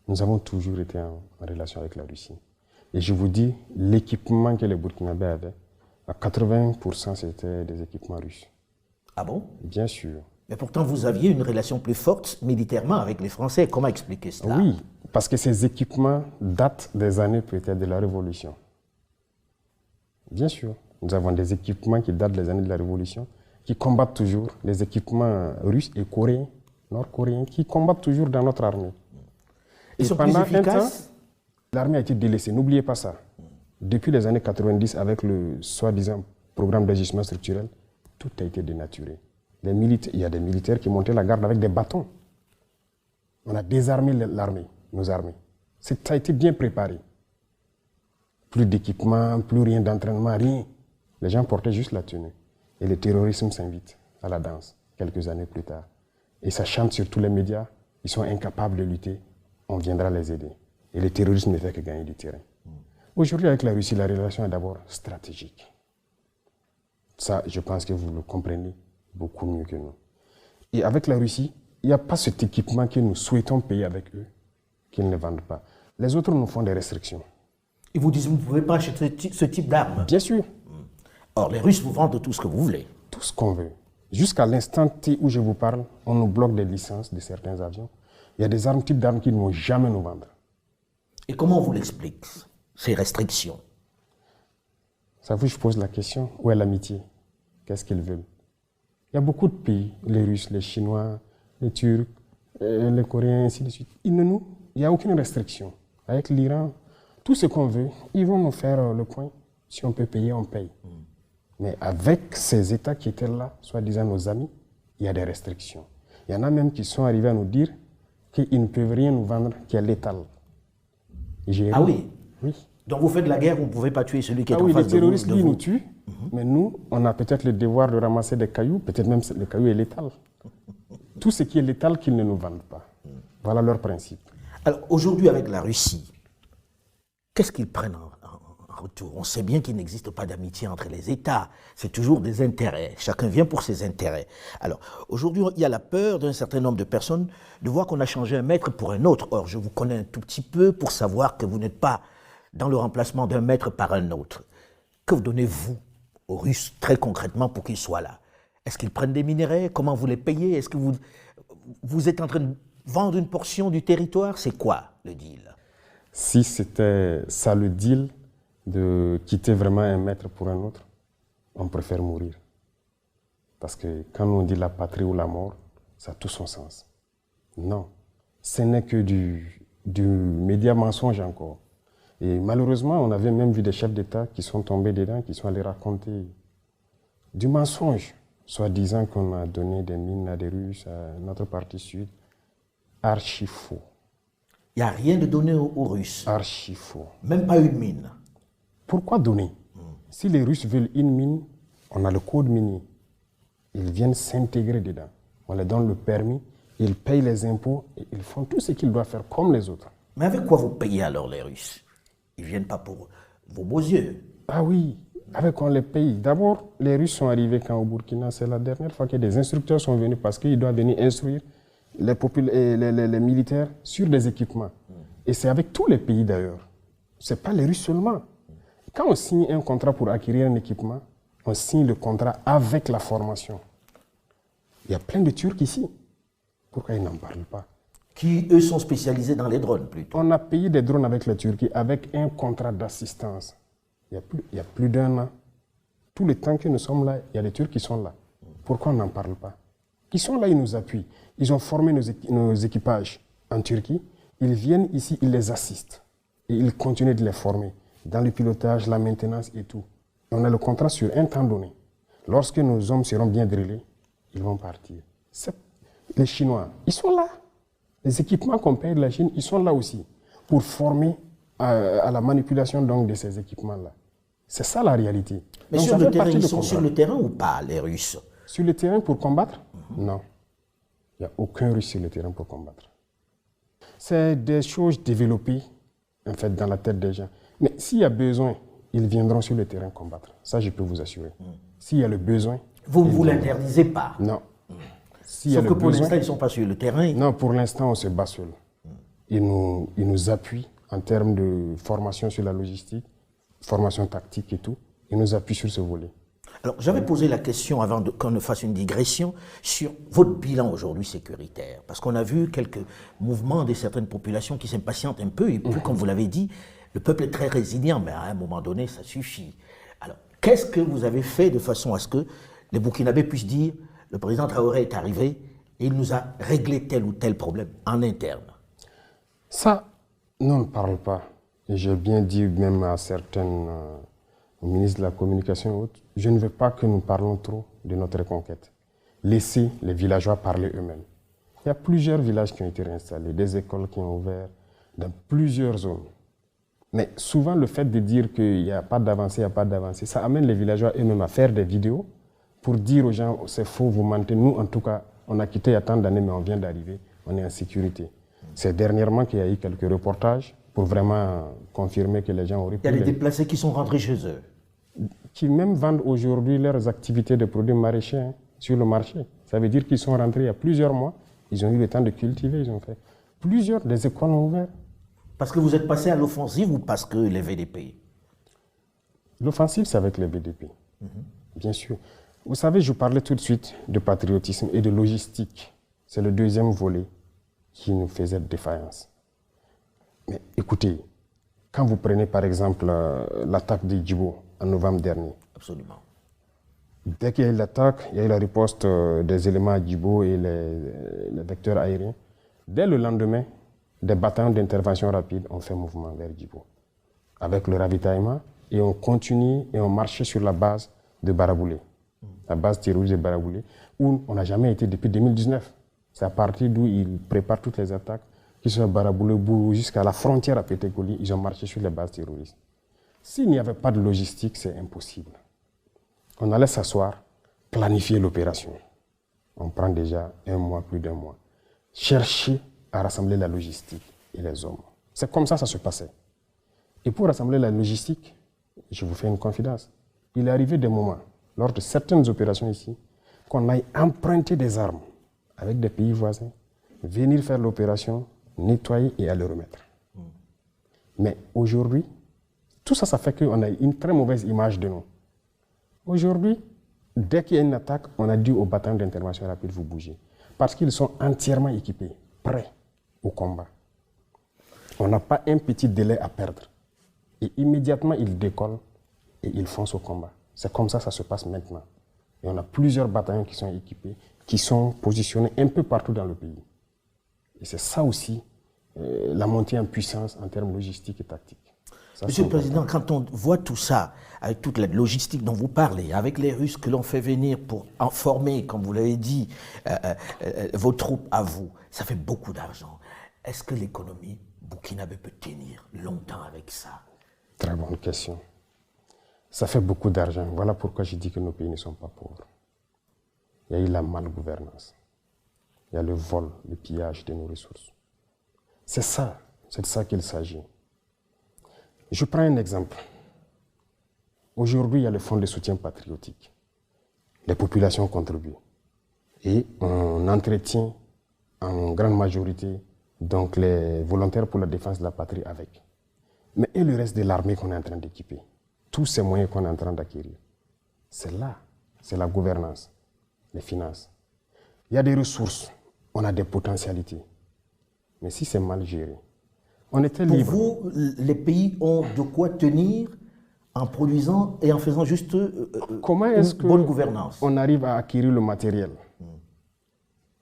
Nous avons toujours été en relation avec la Russie. Et je vous dis, l'équipement que les Burkinabés avaient, à 80%, c'était des équipements russes. Ah bon? Bien sûr. Mais pourtant, vous aviez une relation plus forte militairement avec les Français. Comment expliquer cela? Oui, parce que ces équipements datent des années peut-être de la Révolution. Bien sûr, nous avons des équipements qui datent des années de la Révolution, qui combattent toujours, les équipements russes et coréens, nord-coréens, qui combattent toujours dans notre armée. Ils sont plus efficaces? L'armée a été délaissée, n'oubliez pas ça. Depuis les années 90, avec le soi-disant programme d'ajustement structurel, tout a été dénaturé. Il y a des militaires qui montaient la garde avec des bâtons. On a désarmé l'armée, nos armées. Ça a été bien préparé. Plus d'équipement, plus rien d'entraînement, rien. Les gens portaient juste la tenue. Et le terrorisme s'invite à la danse, quelques années plus tard. Et ça chante sur tous les médias, ils sont incapables de lutter, on viendra les aider. Et le terrorisme ne fait que gagner du terrain. Aujourd'hui, avec la Russie, la relation est d'abord stratégique. Ça, je pense que vous le comprenez beaucoup mieux que nous. Et avec la Russie, il n'y a pas cet équipement que nous souhaitons payer avec eux, qu'ils ne vendent pas. Les autres nous font des restrictions. Ils vous disent, vous ne pouvez pas acheter ce type d'armes? Bien sûr. Or, les Russes vous vendent tout ce que vous voulez. Tout ce qu'on veut. Jusqu'à l'instant T où je vous parle, on nous bloque des licences de certains avions. Il y a des types d'armes qu'ils ne vont jamais nous vendre. Et comment on vous l'explique, ces restrictions? Ça vous, je pose la question, où est l'amitié? Qu'est-ce qu'ils veulent? Il y a beaucoup de pays, les Russes, les Chinois, les Turcs, les Coréens, ainsi de suite. Il n'y a aucune restriction. Avec l'Iran, tout ce qu'on veut, ils vont nous faire le point. Si on peut payer, on paye. Mais avec ces États qui étaient là, soi-disant nos amis, il y a des restrictions. Il y en a même qui sont arrivés à nous dire qu'ils ne peuvent rien nous vendre qui est létal. Ah oui? Oui. Donc vous faites la guerre, vous ne pouvez pas tuer celui qui est en face de vous? Ah oui, les terroristes, lui, nous tuent. Mais nous, on a peut-être le devoir de ramasser des cailloux, peut-être même le caillou est létal. Tout ce qui est létal, qu'ils ne nous vendent pas. Voilà leur principe. Alors aujourd'hui, avec la Russie, qu'est-ce qu'ils prennent en retour? On sait bien qu'il n'existe pas d'amitié entre les États. C'est toujours des intérêts. Chacun vient pour ses intérêts. Alors aujourd'hui, il y a la peur d'un certain nombre de personnes de voir qu'on a changé un maître pour un autre. Or, je vous connais un tout petit peu pour savoir que vous n'êtes pas dans le remplacement d'un maître par un autre. Que vous donnez-vous aux Russes très concrètement pour qu'ils soient là? Est-ce qu'ils prennent des minerais? Comment vous les payez? Est-ce que vous êtes en train de vendre une portion du territoire? C'est quoi le deal? Si c'était ça le deal, de quitter vraiment un maître pour un autre, on préfère mourir. Parce que quand on dit la patrie ou la mort, ça a tout son sens. Non, ce n'est que du média mensonge encore. Et malheureusement, on avait même vu des chefs d'État qui sont tombés dedans, qui sont allés raconter du mensonge, soi-disant qu'on a donné des mines à des Russes, à notre partie sud. Archi faux. Il n'y a rien de donné aux Russes? Archi faux. Même pas une mine? Pourquoi donner? Si les Russes veulent une mine, on a le code minier. Ils viennent s'intégrer dedans. On leur donne le permis, ils payent les impôts et ils font tout ce qu'ils doivent faire comme les autres. Mais avec quoi vous payez alors les Russes? Ils ne viennent pas pour vos beaux yeux. Ah oui, avec quoi on les paye? D'abord, les Russes sont arrivés quand au Burkina, c'est la dernière fois que des instructeurs sont venus parce qu'ils doivent venir instruire les militaires sur des équipements. Et c'est avec tous les pays d'ailleurs. Ce n'est pas les Russes seulement. Quand on signe un contrat pour acquérir un équipement, on signe le contrat avec la formation. Il y a plein de Turcs ici. Pourquoi ils n'en parlent pas? Qui, eux, sont spécialisés dans les drones plutôt. On a payé des drones avec la Turquie avec un contrat d'assistance. Il y a plus d'un an. Tout le temps que nous sommes là, il y a des Turcs qui sont là. Pourquoi on n'en parle pas? Ils sont là, ils nous appuient. Ils ont formé nos équipages en Turquie. Ils viennent ici, ils les assistent. Et ils continuent de les former dans le pilotage, la maintenance et tout. Et on a le contrat sur un temps donné. Lorsque nos hommes seront bien drillés, ils vont partir. Les Chinois, ils sont là. Les équipements qu'on paye de la Chine, ils sont là aussi pour former à la manipulation donc, de ces équipements-là. C'est ça la réalité. Mais donc, sur le terrain, ils sont sur le terrain ou pas, les Russes? Sur le terrain pour combattre? Non. Il n'y a aucun Russe sur le terrain pour combattre. C'est des choses développées en fait, dans la tête des gens. Mais s'il y a besoin, ils viendront sur le terrain combattre. Ça, je peux vous assurer. S'il y a le besoin... Vous ne vous l'interdisez pas? Non. Sauf que pour l'instant, ils ne sont pas sur le terrain. Non, pour l'instant, on se bat seul. Il nous appuie en termes de formation sur la logistique, formation tactique et tout. Il nous appuie sur ce volet. Alors, j'avais posé la question avant qu'on ne fasse une digression sur votre bilan aujourd'hui sécuritaire. Parce qu'on a vu quelques mouvements de certaines populations qui s'impatientent un peu. Et puis, comme vous l'avez dit, le peuple est très résilient, mais à un moment donné, ça suffit. Alors, qu'est-ce que vous avez fait de façon à ce que les Burkinabés puissent dire le président Traoré est arrivé et il nous a réglé tel ou tel problème en interne? Ça, nous, on ne parle pas. Et j'ai bien dit même à certaines ministres de la Communication et autres, je ne veux pas que nous parlons trop de notre reconquête. Laissez les villageois parler eux-mêmes. Il y a plusieurs villages qui ont été réinstallés, des écoles qui ont ouvert dans plusieurs zones. Mais souvent, le fait de dire qu'il n'y a pas d'avancée, ça amène les villageois eux-mêmes à faire des vidéos pour dire aux gens, c'est faux, vous mentez. Nous, en tout cas, on a quitté il y a tant d'années, mais on vient d'arriver, on est en sécurité. C'est dernièrement qu'il y a eu quelques reportages pour vraiment confirmer que les gens auraient pu... Il y a des déplacés qui sont rentrés chez eux. Qui même vendent aujourd'hui leurs activités de produits maraîchers sur le marché. Ça veut dire qu'ils sont rentrés il y a plusieurs mois, ils ont eu le temps de cultiver, ils ont fait. Plusieurs des écoles ont ouvert. Parce que vous êtes passé à l'offensive ou parce que les VDP? L'offensive, c'est avec les VDP, bien sûr. Vous savez, je parlais tout de suite de patriotisme et de logistique. C'est le deuxième volet qui nous faisait défaillance. Mais écoutez, quand vous prenez par exemple l'attaque de Djibo en novembre dernier. Absolument. Dès qu'il y a eu l'attaque, il y a eu la riposte des éléments à Djibo et les vecteurs aériens. Dès le lendemain, des bataillons d'intervention rapide ont fait mouvement vers Djibo, avec le ravitaillement, et on continue et on marchait sur la base de Baraboulé, la base terroriste de Baraboulé, où on n'a jamais été depuis 2019. C'est à partir d'où ils préparent toutes les attaques, qui sont à Baraboulé, jusqu'à la frontière à Pétékoli, ils ont marché sur les bases terroristes. S'il n'y avait pas de logistique, c'est impossible. On allait s'asseoir, planifier l'opération. On prend déjà un mois, plus d'un mois. Chercher à rassembler la logistique et les hommes. C'est comme ça que ça se passait. Et pour rassembler la logistique, je vous fais une confidence. Il est arrivé des moments, lors de certaines opérations ici, qu'on aille emprunter des armes avec des pays voisins, venir faire l'opération, nettoyer et aller remettre. Mais aujourd'hui, tout ça, ça fait qu'on a une très mauvaise image de nous. Aujourd'hui, dès qu'il y a une attaque, on a dit aux bataillons d'intervention rapide, vous bougez. Parce qu'ils sont entièrement équipés, prêts au combat. On n'a pas un petit délai à perdre. Et immédiatement, ils décollent et ils foncent au combat. C'est comme ça que ça se passe maintenant. Et on a plusieurs bataillons qui sont équipés, qui sont positionnés un peu partout dans le pays. Et c'est ça aussi, la montée en puissance en termes logistiques et tactiques. Ça, Monsieur le Président, quand on voit tout ça, avec toute la logistique dont vous parlez, avec les Russes que l'on fait venir pour en former, comme vous l'avez dit, vos troupes à vous, ça fait beaucoup d'argent. Est-ce que l'économie burkinabé peut tenir longtemps avec ça? Très bonne question. Ça fait beaucoup d'argent. Voilà pourquoi je dis que nos pays ne sont pas pauvres. Il y a eu la malgouvernance. Il y a le vol, le pillage de nos ressources. C'est de ça qu'il s'agit. Je prends un exemple. Aujourd'hui, il y a le fonds de soutien patriotique. Les populations contribuent. Et on entretient en grande majorité donc les volontaires pour la défense de la patrie avec. Mais et le reste de l'armée qu'on est en train d'équiper? Tous ces moyens qu'on est en train d'acquérir. C'est là, c'est la gouvernance, les finances. Il y a des ressources, on a des potentialités. Mais si c'est mal géré, on était libre. Pour vous, les pays ont de quoi tenir en produisant et en faisant juste Comment est-ce bonne gouvernance. On arrive à acquérir le matériel?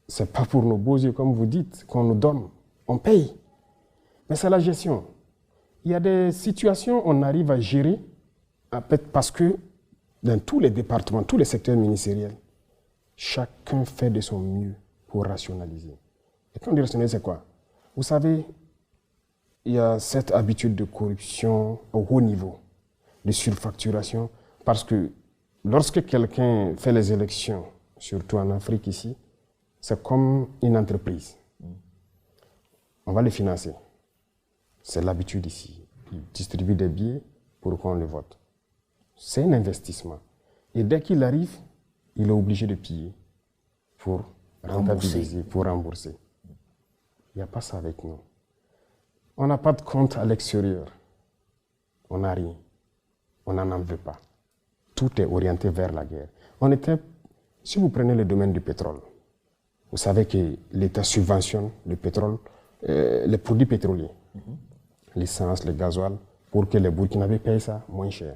Ce n'est pas pour nos beaux yeux, comme vous dites, qu'on nous donne. On paye. Mais c'est la gestion. Il y a des situations où on arrive à gérer parce que dans tous les départements, tous les secteurs ministériels, chacun fait de son mieux pour rationaliser. Et quand on dit rationaliser, c'est quoi? Vous savez, il y a cette habitude de corruption au haut niveau, de surfacturation, parce que lorsque quelqu'un fait les élections, surtout en Afrique ici, c'est comme une entreprise. On va les financer. C'est l'habitude ici. Ils distribuent des billets pour qu'on les vote. C'est un investissement. Et dès qu'il arrive, il est obligé de payer pour rentabiliser, pour rembourser. Il n'y a pas ça avec nous. On n'a pas de compte à l'extérieur. On n'a rien. On n'en veut pas. Tout est orienté vers la guerre. Si vous prenez le domaine du pétrole, vous savez que l'État subventionne le pétrole, les produits pétroliers, l'essence, le gasoil, pour que les Burkinabés payent ça moins cher.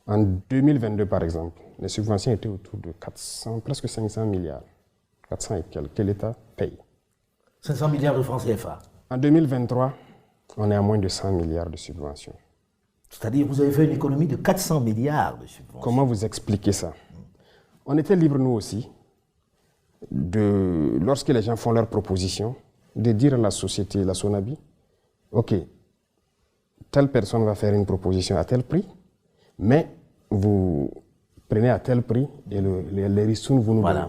En 2022, par exemple, les subventions étaient autour de 400, presque 500 milliards. 400 et quelques, que l'État paye. 500 milliards de francs CFA. En 2023, on est à moins de 100 milliards de subventions. C'est-à-dire vous avez fait une économie de 400 milliards de subventions. Comment vous expliquez ça? On était libres, nous aussi, lorsque les gens font leurs propositions, de dire à la société, la SONABI, OK, telle personne va faire une proposition à tel prix, mais vous prenez à tel prix et les ristournes, vous nous donnez.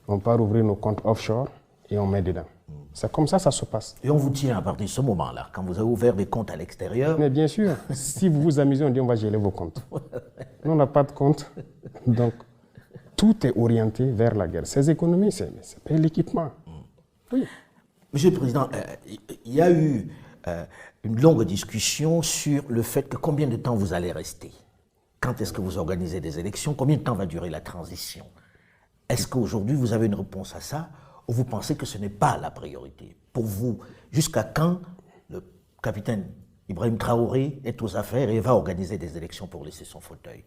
On part ouvrir nos comptes offshore et on met dedans. C'est comme ça se passe. Et on vous tient à partir de ce moment-là, quand vous avez ouvert des comptes à l'extérieur. Mais bien sûr, si vous vous amusez, on dit on va geler vos comptes. Nous, on n'a pas de compte. Donc, tout est orienté vers la guerre. Ces économies, c'est l'équipement. Oui. Monsieur le Président, il y a eu une longue discussion sur le fait que combien de temps vous allez rester. Quand est-ce que vous organisez des élections? Combien de temps va durer la transition? Est-ce qu'aujourd'hui vous avez une réponse à ça? Ou vous pensez que ce n'est pas la priorité? Pour vous, jusqu'à quand le capitaine Ibrahim Traoré est aux affaires et va organiser des élections pour laisser son fauteuil?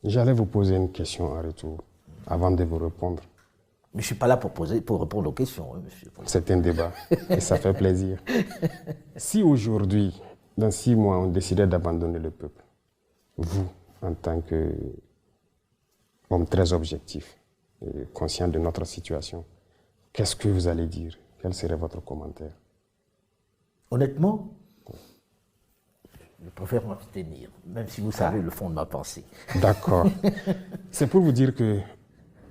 J'allais vous poser une question en retour, avant de vous répondre. Mais je ne suis pas là pour répondre aux questions, hein, monsieur. C'est un débat, et ça fait plaisir. Si aujourd'hui, dans 6 mois, on décidait d'abandonner le peuple, vous, en tant qu'homme très objectif, et conscient de notre situation, qu'est-ce que vous allez dire? Quel serait votre commentaire? Honnêtement, je préfère m'abstenir, même si vous savez le fond de ma pensée. D'accord. C'est pour vous dire que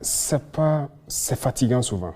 c'est fatigant souvent.